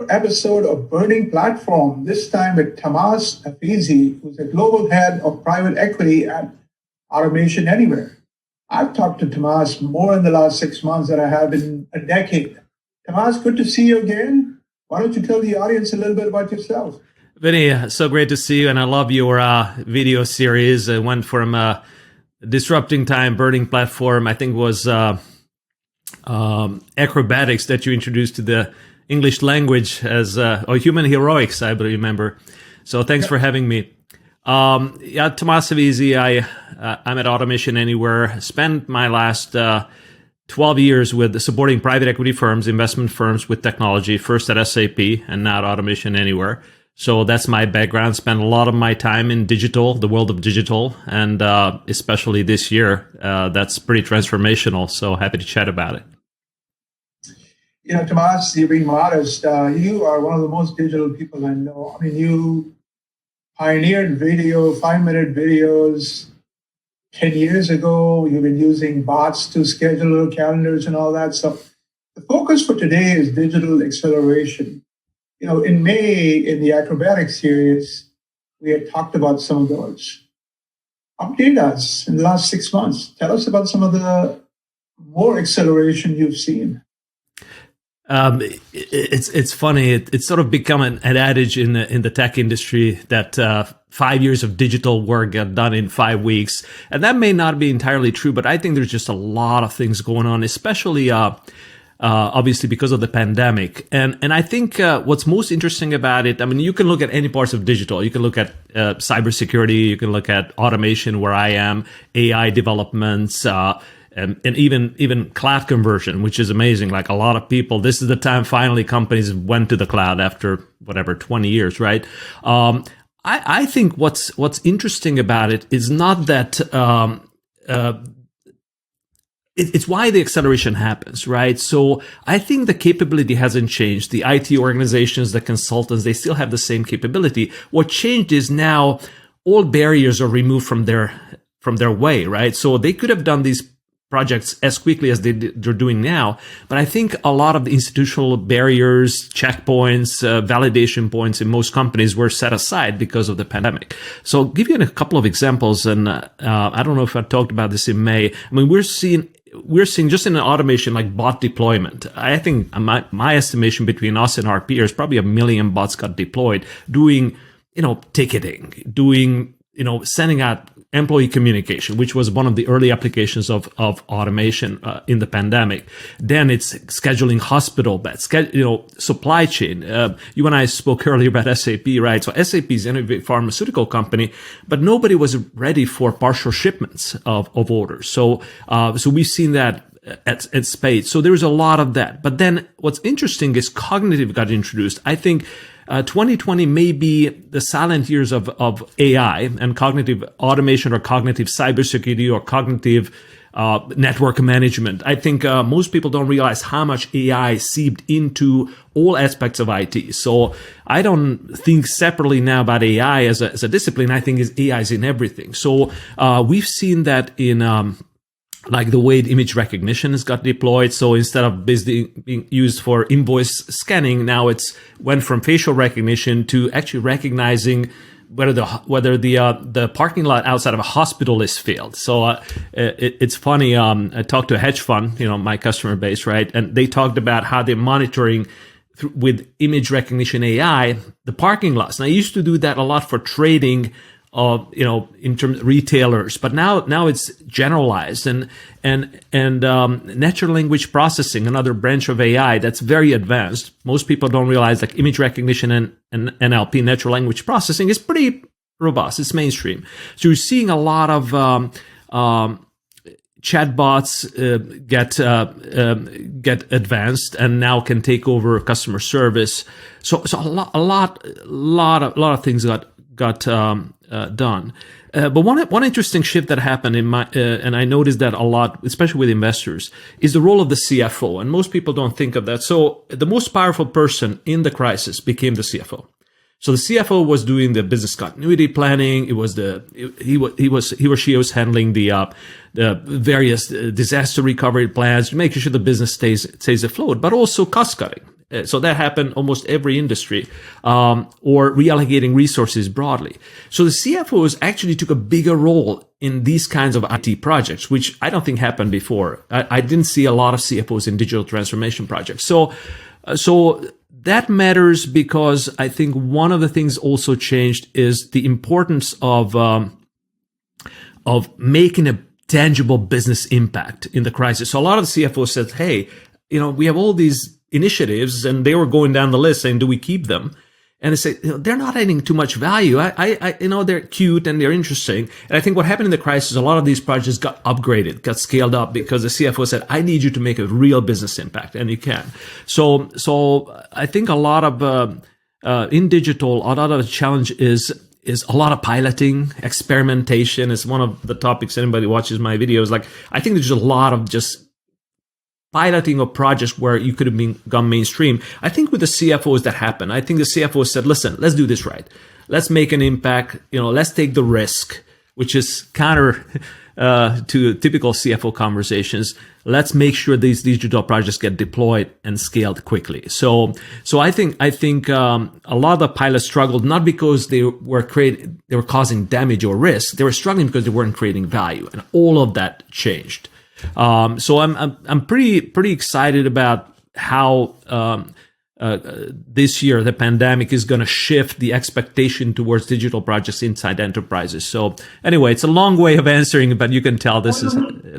Episode of Burning Platform, this time with Tamas Hevizi, who's the global head of private equity at Automation Anywhere. I've talked to Tamas more in the last 6 months than I have in a decade. Tamas, good to see you again. Why don't you tell the audience a little bit about yourself? Vinnie, so great to see you, and I love your video series. It went from Disrupting Time, Burning Platform, I think it was acrobatics that you introduced to the English language as or human heroics, I remember. So thanks for having me. Tamas Hevizi, I'm at Automation Anywhere. Spent my last 12 years with supporting private equity firms, investment firms with technology, first at SAP and now at Automation Anywhere. So that's my background. Spent a lot of my time in digital, the world of digital, and especially this year, that's pretty transformational. So happy to chat about it. You know, Tamas, you're being modest. You are one of the most digital people I know. I mean, you pioneered video, 5-minute videos 10 years ago. You've been using bots to schedule calendars and all that. So the focus for today is digital acceleration. You know, in May, in the acrobatics series, we had talked about some of those. Update us in the last 6 months. Tell us about some of the more acceleration you've seen. It's funny. It's sort of become an adage in the tech industry that 5 years of digital work got done in 5 weeks, and that may not be entirely true. But I think there's just a lot of things going on, especially obviously because of the pandemic. And I think what's most interesting about it, I mean, you can look at any parts of digital. You can look at cybersecurity. You can look at automation, where I am, AI developments. And even cloud conversion, which is amazing. Like a lot of people, this is the time finally companies went to the cloud after 20 years, right? I think what's interesting about it is not that it's why the acceleration happens, right? So I think the capability hasn't changed. The IT organizations, the consultants, they still have the same capability. What changed is now all barriers are removed from their way, right? So they could have done these projects as quickly as they're doing now. But I think a lot of the institutional barriers, checkpoints, validation points in most companies were set aside because of the pandemic. So I'll give you a couple of examples. And I don't know if I talked about this in May. I mean, we're seeing just in automation, like bot deployment. I think my estimation between us and our peers, probably 1 million bots got deployed doing, ticketing, doing, sending out employee communication, which was one of the early applications of automation in the pandemic. Then it's scheduling hospital beds, supply chain. You and I spoke earlier about SAP, right? So SAP is a pharmaceutical company, but nobody was ready for partial shipments of orders. So we've seen that at spades. So there's a lot of that. But then what's interesting is cognitive got introduced. I think 2020 may be the silent years of AI and cognitive automation or cognitive cybersecurity or cognitive network management. I think most people don't realize how much AI seeped into all aspects of IT. So I don't think separately now about AI as a discipline. I think AI is in everything. So we've seen that in like the way image recognition has got deployed. So instead of being used for invoice scanning, now it's went from facial recognition to actually recognizing whether the parking lot outside of a hospital is filled. So it's funny. I talked to a hedge fund, my customer base, right, and they talked about how they're monitoring with image recognition AI the parking lots. Now, I used to do that a lot for trading in terms of retailers, but now it's generalized and natural language processing, another branch of AI that's very advanced. Most people don't realize like image recognition and NLP, natural language processing, is pretty robust. It's mainstream. So you're seeing a lot of chatbots get advanced and now can take over customer service. So a lot of things got done. But one interesting shift that happened and I noticed that a lot, especially with investors, is the role of the CFO. And most people don't think of that. So the most powerful person in the crisis became the CFO. So the CFO was doing the business continuity planning. It was he or she was handling the various disaster recovery plans, making sure the business stays afloat, but also cost cutting. So that happened almost every industry, or reallocating resources broadly. So the CFOs actually took a bigger role in these kinds of IT projects, which I don't think happened before. I didn't see a lot of CFOs in digital transformation projects. So that matters because I think one of the things also changed is the importance of making a tangible business impact in the crisis. So a lot of the CFOs said, hey, we have all these initiatives, and they were going down the list saying, do we keep them? And they say, they're not adding too much value. They're cute and they're interesting. And I think what happened in the crisis, a lot of these projects got upgraded, got scaled up because the CFO said, I need you to make a real business impact, and you can. So I think a lot of, in digital, a lot of the challenge is a lot of piloting, experimentation. Is one of the topics anybody watches my videos. Like, I think there's a lot of just piloting of projects where you could have gone mainstream. I think with the CFOs that happened, I think the CFOs said, listen, let's do this right. Let's make an impact. Let's take the risk, which is counter to typical CFO conversations. Let's make sure these digital projects get deployed and scaled quickly. So I think a lot of the pilots struggled not because they were causing damage or risk. They were struggling because they weren't creating value, and all of that changed. So I'm pretty excited about how this year the pandemic is going to shift the expectation towards digital projects inside enterprises. So anyway, it's a long way of answering, but you can tell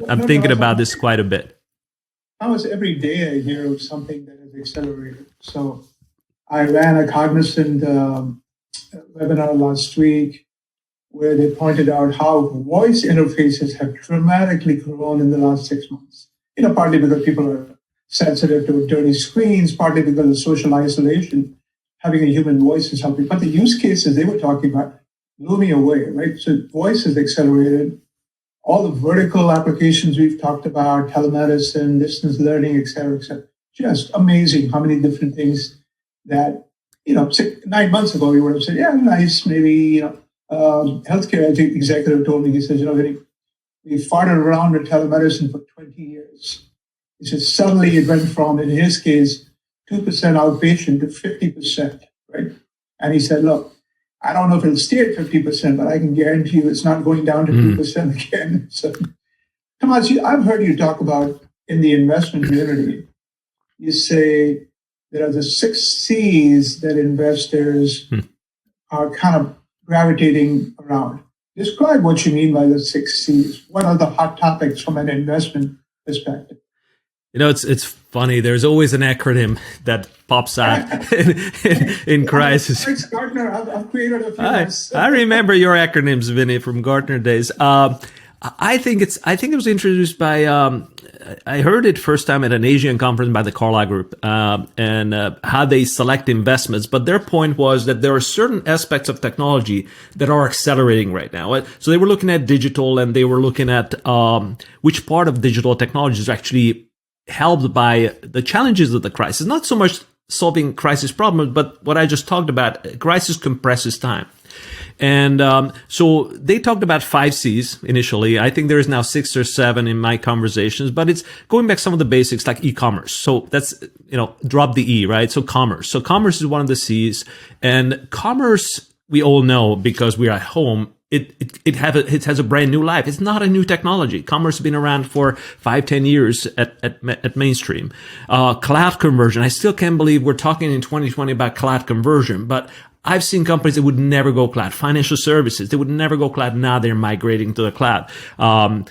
I'm thinking about this quite a bit. Almost every day I hear of something that has accelerated. So I ran a Cognizant webinar last week where they pointed out how voice interfaces have dramatically grown in the last 6 months. Partly because people are sensitive to dirty screens, partly because of social isolation. Having a human voice is helping. But the use cases they were talking about blew me away, right? So voice has accelerated. All the vertical applications we've talked about, telemedicine, distance learning, et cetera, just amazing how many different things that, 9 months ago, you would have said, yeah, nice, maybe, healthcare executive told me, he says, we farted around with telemedicine for 20 years. He says suddenly it went from, in his case, 2% outpatient to 50%, right? And he said, look, I don't know if it'll stay at 50%, but I can guarantee you it's not going down to 2% again. So, Tamas, I've heard you talk about in the investment community, you say there are the 6 C's that investors are kind of gravitating around. Describe what you mean by the 6 C's. What are the hot topics from an investment perspective? It's funny. There's always an acronym that pops out in crisis. Thanks, Gartner. I've created a few. I remember your acronyms, Vinnie, from Gartner days. I think it was introduced by. I heard it first time at an Asian conference by the Carlyle Group, and how they select investments. But their point was that there are certain aspects of technology that are accelerating right now. So they were looking at digital, and they were looking at which part of digital technology is actually helped by the challenges of the crisis. Not so much solving crisis problems, but what I just talked about, crisis compresses time. And so they talked about 5 C's initially. I think there is now 6 or 7 in my conversations, but it's going back some of the basics like e-commerce. So that's, drop the E, right? So commerce. So commerce is one of the C's. And commerce, we all know because we're at home, it has a brand new life. It's not a new technology. Commerce has been around for 5-10 years at mainstream. Cloud conversion. I still can't believe we're talking in 2020 about cloud conversion, but I've seen companies that would never go cloud. Financial services, they would never go cloud. Now they're migrating to the cloud. I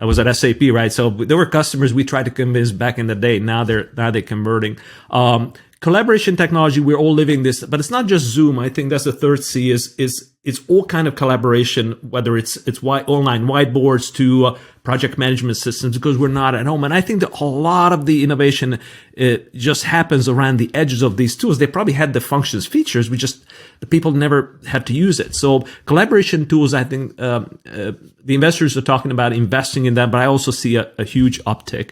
was at SAP, right? So there were customers we tried to convince back in the day. Now they're converting. Collaboration technology, we're all living this, but it's not just Zoom. I think that's the third C is it's all kind of collaboration, whether it's online whiteboards to project management systems, because we're not at home. And I think that a lot of the innovation just happens around the edges of these tools. They probably had the functions, features. The people never had to use it. So collaboration tools, I think the investors are talking about investing in them, but I also see a huge uptick.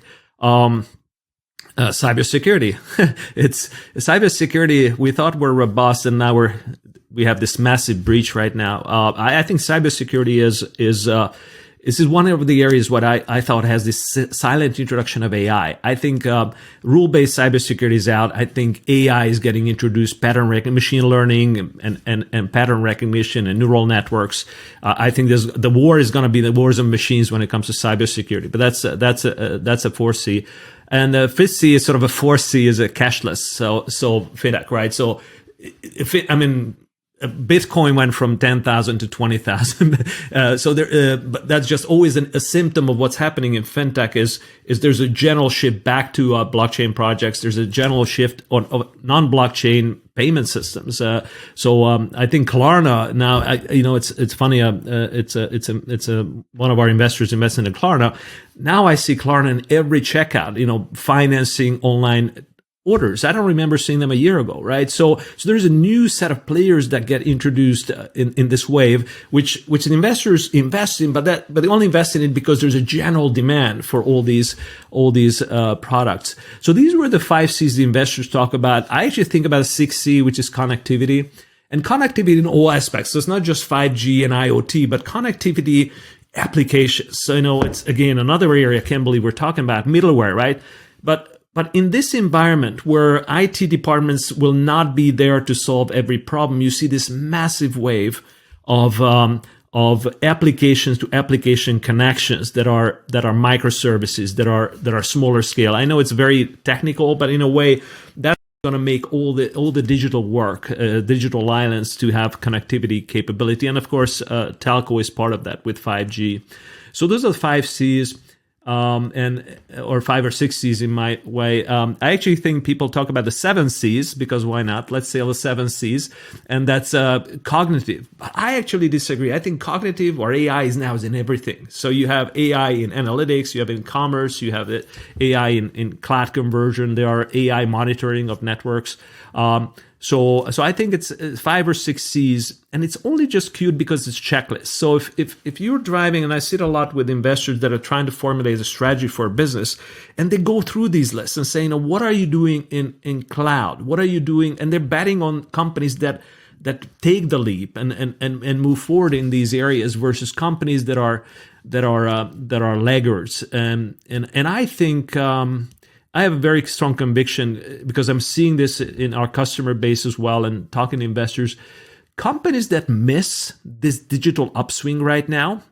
Cybersecurity. It's cybersecurity. We thought we're robust, and now we have this massive breach right now. I think cybersecurity this is one of the areas what I thought has this silent introduction of AI. I think rule-based cybersecurity is out. I think AI is getting introduced, pattern recognition, machine learning, and pattern recognition and neural networks. I think the war is going to be the wars of machines when it comes to cybersecurity. But that's a 4C. And the 5th C is sort of a 4C is a cashless. So FinTech, right? So Bitcoin went from 10,000 to 20,000. But that's just always a symptom of what's happening in fintech is there's a general shift back to blockchain projects. There's a general shift on non-blockchain payment systems. I think Klarna now, it's funny. It's one of our investors invested in Klarna. Now I see Klarna in every checkout, financing online orders. I don't remember seeing them a year ago, right? So there's a new set of players that get introduced in this wave, which the investors invest in, but they only invest in it because there's a general demand for all these products. So these were the 5 C's the investors talk about. I actually think about a 6 C, which is connectivity, and connectivity in all aspects. So it's not just 5G and IoT, but connectivity applications. So it's again another area I can't believe we're talking about middleware, right? But in this environment where IT departments will not be there to solve every problem, you see this massive wave of applications to application connections that are microservices, that are smaller scale. I know it's very technical, but in a way that's going to make all the digital work, digital islands to have connectivity capability, and of course telco is part of that with 5G. So those are the 5 C's. Or 5 or 6 C's in my way. I actually think people talk about the 7 C's because why not? Let's say the 7 C's, and that's cognitive. But I actually disagree. I think cognitive or AI is in everything. So you have AI in analytics, you have in commerce, you have AI in cloud conversion. There are AI monitoring of networks. So I think it's 5 or 6 C's, and it's only just queued because it's checklists. So if you're driving, and I see it a lot with investors that are trying to formulate a strategy for a business, and they go through these lists and say, what are you doing in cloud? What are you doing? And they're betting on companies that take the leap and move forward in these areas versus companies that are laggards. And I think. I have a very strong conviction because I'm seeing this in our customer base as well and talking to investors. Companies that miss this digital upswing right now,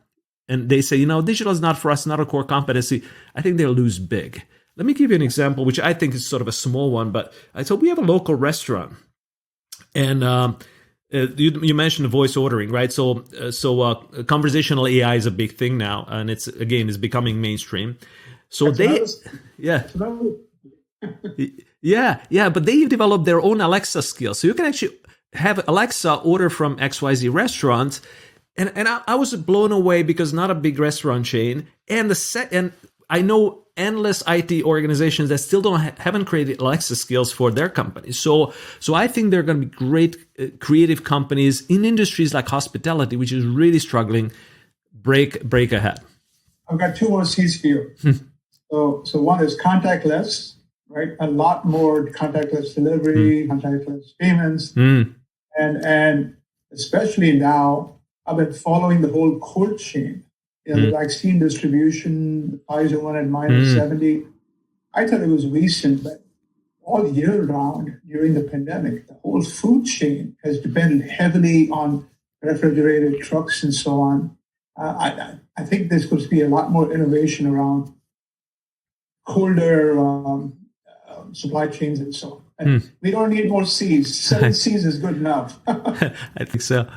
and they say, digital is not for us, not a core competency, I think they'll lose big. Let me give you an example, which I think is sort of a small one, but so we have a local restaurant, and you mentioned the voice ordering, right? So conversational AI is a big thing now, and it's becoming mainstream. So but they've developed their own Alexa skills. So you can actually have Alexa order from XYZ restaurant. And I was blown away because not a big restaurant chain. And I know endless IT organizations that still haven't created Alexa skills for their companies. So I think there are going to be great creative companies in industries like hospitality, which is really struggling, break ahead. I've got 2 more C's for you. So one is contactless, right? A lot more contactless delivery, contactless payments. And especially now, I've been following the whole cold chain. The vaccine distribution, the Pfizer one at minus 70. I thought it was recent, but all year round during the pandemic, the whole food chain has depended heavily on refrigerated trucks and so on. I think there's going to be a lot more innovation around colder supply chains and so on. And we don't need more C's. 7 C's is good enough. I think so.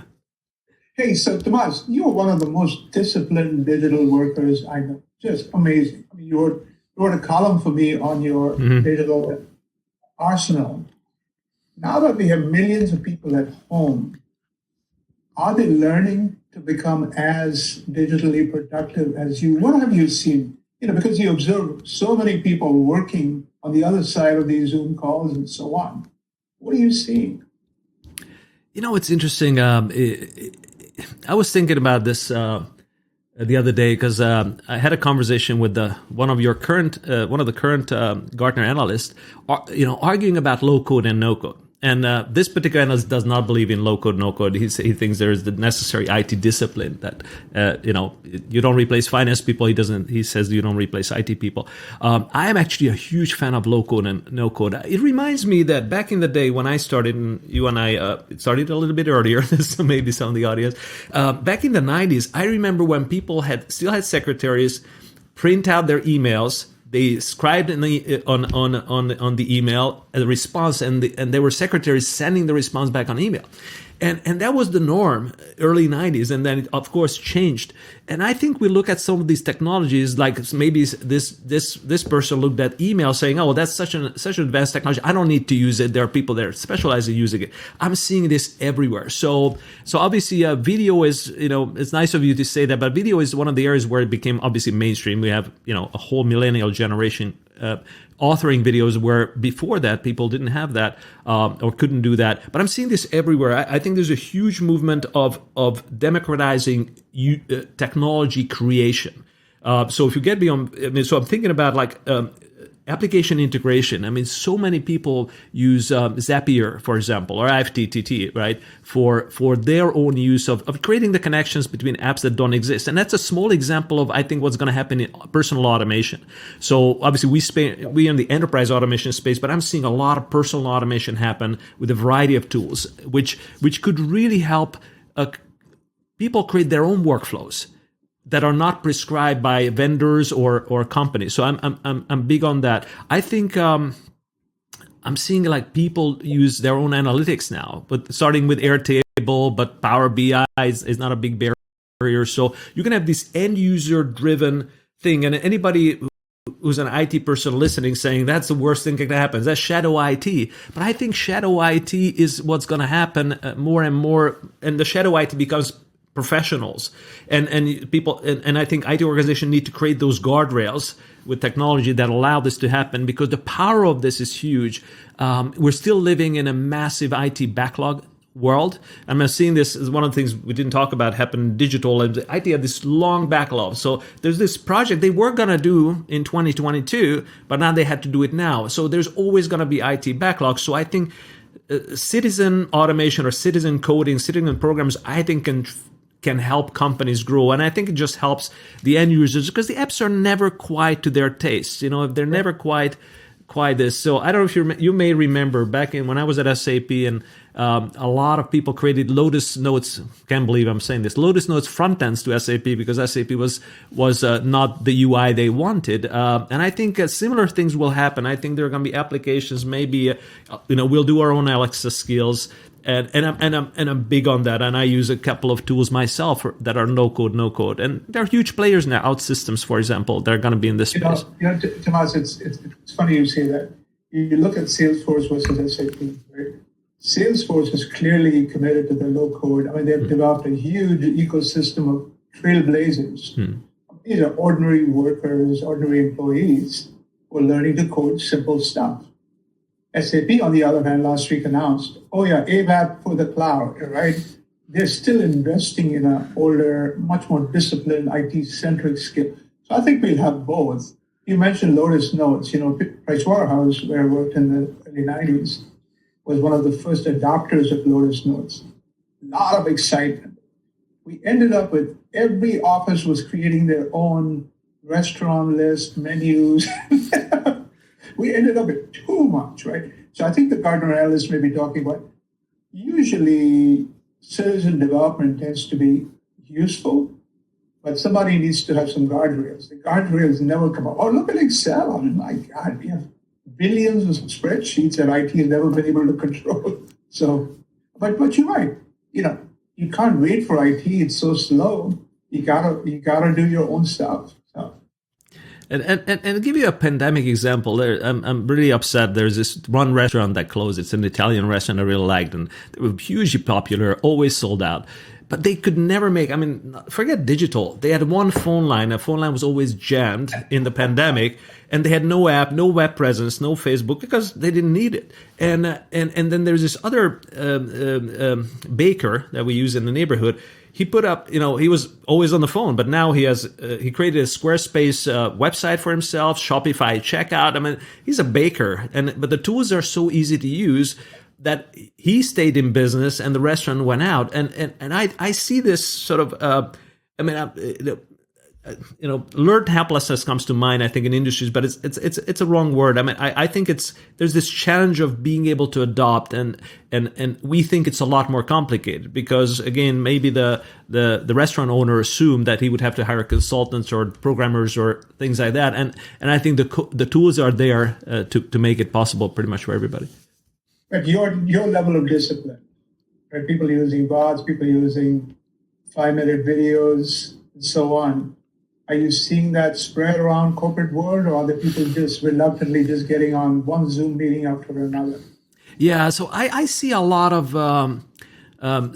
Hey, so Tamas, you are one of the most disciplined digital workers I know. Just amazing. I mean, you wrote a column for me on your digital arsenal. Now that we have millions of people at home, are they learning to become as digitally productive as you? What have you seen? Because you observe so many people working on the other side of these Zoom calls and so on. What are you seeing? It's interesting. I was thinking about this the other day because I had a conversation with one of the current Gartner analysts, arguing about low code and no code. this particular analyst does not believe in low code, no code. He thinks there is the necessary IT discipline that, you don't replace finance people. He says you don't replace IT people. I am actually a huge fan of low code and no code. It reminds me that back in the day when I started, and you and I started a little bit earlier, so maybe some of the audience, back in the 90s, I remember when people still had secretaries print out their emails. They scribed on the email a response, and there were secretaries sending the response back on email, and that was the norm early 90s, and then it of course changed. And I think we look at some of these technologies, like maybe this person looked at email saying, "Oh, that's such an advanced technology. I don't need to use it. There are people that are specialized in using it." I'm seeing this everywhere. So obviously, video is, it's nice of you to say that, but video is one of the areas where it became obviously mainstream. We have a whole millennial generation authoring videos, where before that people didn't have that or couldn't do that. But I'm seeing this everywhere. I think there's a huge movement of democratizing technology creation. So if you get beyond, so I'm thinking about like application integration. I mean, so many people use Zapier, for example, or IFTTT, right, for their own use of creating the connections between apps that don't exist. And that's a small example of, I think, what's going to happen in personal automation. So obviously we in the enterprise automation space, but I'm seeing a lot of personal automation happen with a variety of tools, which could really help people create their own workflows that are not prescribed by vendors or companies. So I'm big on that. I think I'm seeing like people use their own analytics now, but starting with Airtable, but Power BI is not a big barrier. So you can have this end user driven thing, and anybody who's an IT person listening saying that's the worst thing that can happen, that's shadow IT. But I think shadow IT is what's going to happen more and more, and the shadow IT becomes professionals and people, and I think IT organizations need to create those guardrails with technology that allow this to happen, because the power of this is huge. We're still living in a massive IT backlog world. I'm seeing this as one of the things we didn't talk about happen digital, and IT had this long backlog. So there's this project they were going to do in 2022, but now they had to do it now. So there's always going to be IT backlog. So I think citizen automation or citizen coding, citizen programs, I think can help companies grow. And I think it just helps the end users, because the apps are never quite to their taste. If they're never quite this. So I don't know if you may remember back when I was at SAP, and a lot of people created Lotus Notes. Can't believe I'm saying this. Lotus Notes front ends to SAP, because SAP was not the UI they wanted. And I think similar things will happen. I think there are going to be applications. Maybe we'll do our own Alexa skills. And I'm big on that, and I use a couple of tools myself that are no code, and there are huge players now. OutSystems, for example, they're going to be in this space. Tamas, it's funny you say that. You look at Salesforce versus SAP, right? Salesforce is clearly committed to the low code. I mean, they've developed a huge ecosystem of trailblazers. These are ordinary workers, ordinary employees who are learning to code simple stuff. SAP, on the other hand, last week announced, ABAP for the cloud, right? They're still investing in an older, much more disciplined, IT-centric skill. So I think we'll have both. You mentioned Lotus Notes. Pricewaterhouse, where I worked in the early 90s, was one of the first adopters of Lotus Notes. A lot of excitement. We ended up with every office was creating their own restaurant list, menus. We ended up with too much, right? So I think the Gartner analysts may be talking about, usually citizen development tends to be useful, but somebody needs to have some guardrails. The guardrails never come up. Oh, look at Excel. I mean, my God, we have billions of spreadsheets that IT has never been able to control. So, but you're right. You can't wait for IT. It's so slow. You gotta do your own stuff. So. And to give you a pandemic example, I'm really upset. There's this one restaurant that closed. It's an Italian restaurant I really liked, and they were hugely popular, always sold out. But they could never forget digital. They had one phone line. The phone line was always jammed in the pandemic, and they had no app, no web presence, no Facebook, because they didn't need it. And then there's this other baker that we use in the neighborhood. He put up, he was always on the phone, but now he created a Squarespace website for himself, Shopify checkout. I mean, he's a baker, but the tools are so easy to use that he stayed in business and the restaurant went out. And I see this sort of, learned helplessness comes to mind, I think, in industries, but it's a wrong word. I mean, I think there's this challenge of being able to adopt, and we think it's a lot more complicated because, again, maybe the restaurant owner assumed that he would have to hire consultants or programmers or things like that, and I think the tools are there to make it possible pretty much for everybody. But your level of discipline, right? People using bots, people using 5-minute videos, and so on. Are you seeing that spread around corporate world, or are the people just reluctantly just getting on one Zoom meeting after another? Yeah, so I see a lot of.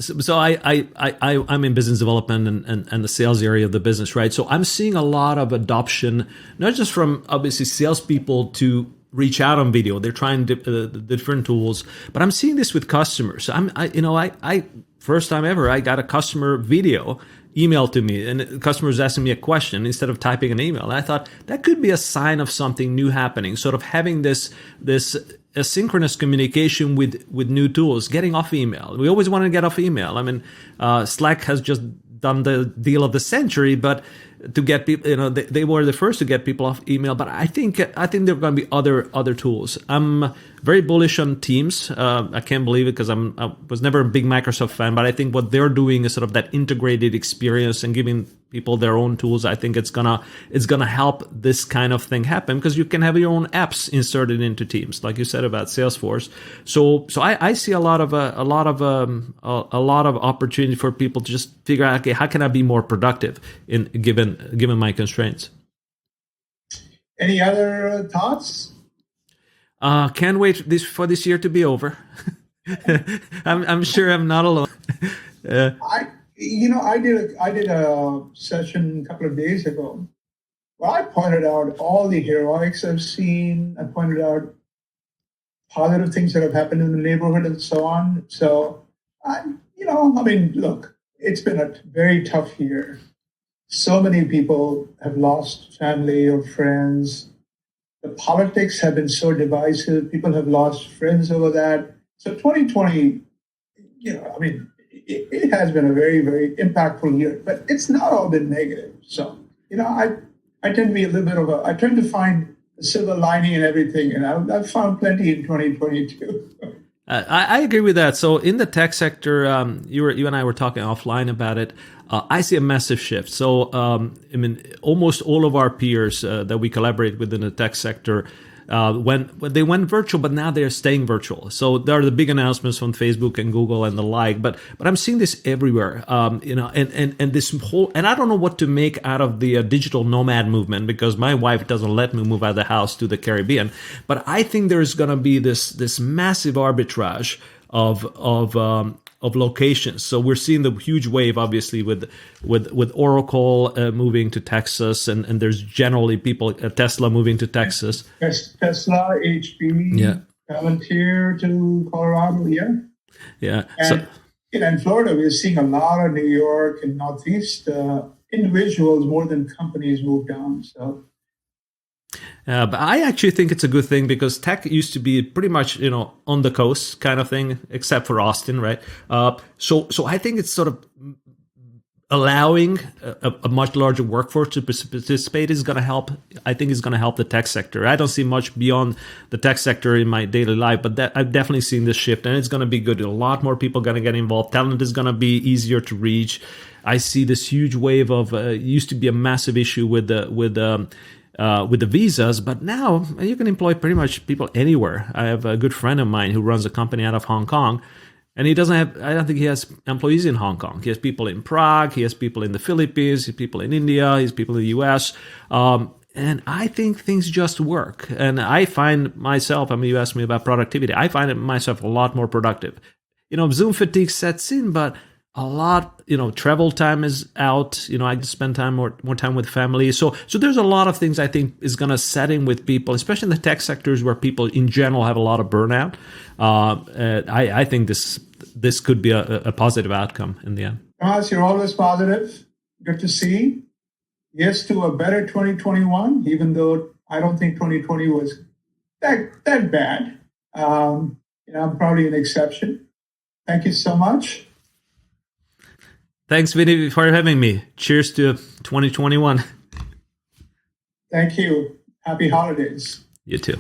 So I'm in business development and the sales area of the business, right? So I'm seeing a lot of adoption, not just from obviously salespeople to reach out on video. They're trying different tools, but I'm seeing this with customers. So I first time ever, I got a customer video emailed to me, and the customer was asking me a question instead of typing an email. And I thought that could be a sign of something new happening, sort of having this asynchronous communication with new tools, getting off email. We always want to get off email. I mean, Slack has just done the deal of the century, but to get people, they were the first to get people off email. But I think there are going to be other tools. I'm very bullish on Teams. I can't believe it because I was never a big Microsoft fan, but I think what they're doing is sort of that integrated experience and giving people their own tools. I think it's gonna help this kind of thing happen because you can have your own apps inserted into Teams, like you said about Salesforce. So I see a lot of opportunity for people to just figure out, okay, how can I be more productive given my constraints? Any other thoughts? Can't wait for this year to be over. I'm sure I'm not alone. I did a session a couple of days ago where I pointed out all the heroics I've seen. I pointed out positive things that have happened in the neighborhood and so on. So, look, it's been a very tough year. So many people have lost family or friends. The politics have been so divisive. People have lost friends over that. So 2020, it has been a very, very impactful year, but it's not all been negative. So, I tend to be a little bit I tend to find a silver lining in everything, and I've found plenty in 2022. I agree with that. So in the tech sector, you and I were talking offline about it. I see a massive shift. So, almost all of our peers that we collaborate with in the tech sector, when they went virtual, but now they're staying virtual. So there are the big announcements from Facebook and Google and the like. But I'm seeing this everywhere. And this whole, and I don't know what to make out of the digital nomad movement because my wife doesn't let me move out of the house to the Caribbean. But I think there's going to be this massive arbitrage of locations. So we're seeing the huge wave, obviously, with Oracle moving to Texas, and there's generally people, Tesla moving to Texas. Tesla, HP, Palantir to Colorado, yeah. And in Florida, we're seeing a lot of New York and Northeast individuals more than companies move down. So. But I actually think it's a good thing because tech used to be pretty much, on the coast kind of thing, except for Austin, right? So I think it's sort of allowing a much larger workforce to participate is going to help. I think it's going to help the tech sector. I don't see much beyond the tech sector in my daily life, but I've definitely seen this shift, and it's going to be good. A lot more people are going to get involved. Talent is going to be easier to reach. I see this huge wave of used to be a massive issue with the visas, but now you can employ pretty much people anywhere. I have a good friend of mine who runs a company out of Hong Kong, and I don't think he has employees in Hong Kong. He has people in Prague, he has people in the Philippines, he has people in India, he has people in the US. And I think things just work. And I find myself, you asked me about productivity, I find myself a lot more productive. Zoom fatigue sets in, but a lot, travel time is out. I spend more time with family. So there's a lot of things I think is going to set in with people, especially in the tech sectors where people in general have a lot of burnout. I think this could be a positive outcome in the end. Tamas, you're always positive. Good to see. Yes to a better 2021, even though I don't think 2020 was that bad. I'm probably an exception. Thank you so much. Thanks, Vinnie, for having me. Cheers to 2021. Thank you. Happy holidays. You too.